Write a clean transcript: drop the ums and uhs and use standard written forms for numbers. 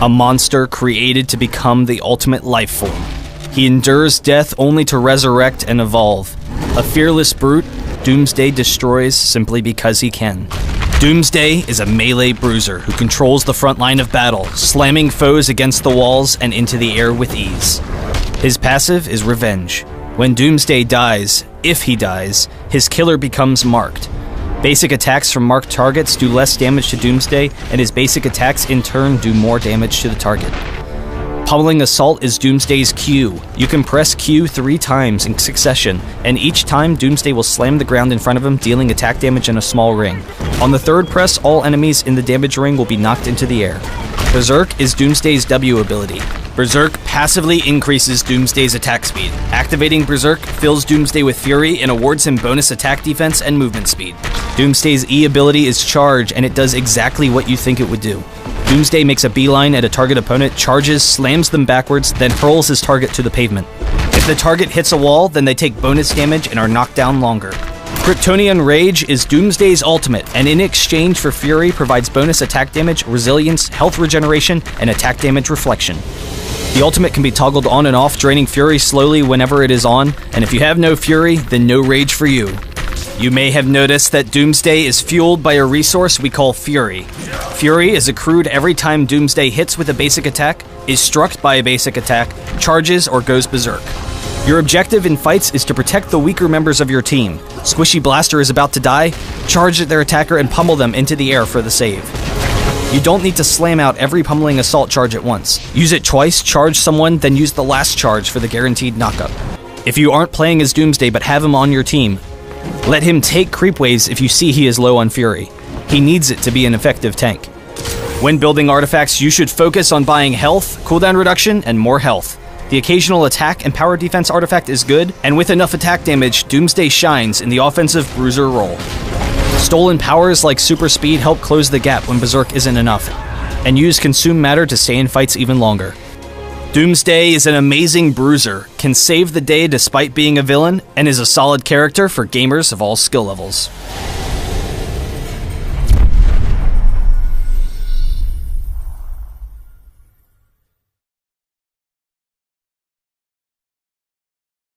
a monster created to become the ultimate life form. He endures death only to resurrect and evolve. A fearless brute, Doomsday destroys simply because he can. Doomsday is a melee bruiser who controls the front line of battle, slamming foes against the walls and into the air with ease. His passive is Revenge. When Doomsday dies, if he dies, his killer becomes marked. Basic attacks from marked targets do less damage to Doomsday, and his basic attacks in turn do more damage to the target. Pummeling Assault is Doomsday's Q. You can press Q 3 times in succession, and each time Doomsday will slam the ground in front of him, dealing attack damage in a small ring. On the third press, all enemies in the damage ring will be knocked into the air. Berserk is Doomsday's W ability. Berserk passively increases Doomsday's attack speed. Activating Berserk fills Doomsday with fury and awards him bonus attack defense and movement speed. Doomsday's E ability is Charge, and it does exactly what you think it would do. Doomsday makes a beeline at a target opponent, charges, slams them backwards, then hurls his target to the pavement. If the target hits a wall, then they take bonus damage and are knocked down longer. Kryptonian Rage is Doomsday's ultimate, and in exchange for Fury provides bonus attack damage, resilience, health regeneration, and attack damage reflection. The ultimate can be toggled on and off, draining Fury slowly whenever it is on, and if you have no Fury, then no Rage for you. You may have noticed that Doomsday is fueled by a resource we call Fury. Fury is accrued every time Doomsday hits with a basic attack, is struck by a basic attack, charges, or goes berserk. Your objective in fights is to protect the weaker members of your team. Squishy Blaster is about to die, charge at their attacker and pummel them into the air for the save. You don't need to slam out every Pummeling Assault charge at once. Use it twice, charge someone, then use the last charge for the guaranteed knockup. If you aren't playing as Doomsday but have him on your team, let him take creep waves if you see he is low on Fury. He needs it to be an effective tank. When building artifacts, you should focus on buying health, cooldown reduction, and more health. The occasional attack and power defense artifact is good, and with enough attack damage, Doomsday shines in the offensive bruiser role. Stolen powers like super speed help close the gap when Berserk isn't enough, and use Consume Matter to stay in fights even longer. Doomsday is an amazing bruiser, can save the day despite being a villain, and is a solid character for gamers of all skill levels.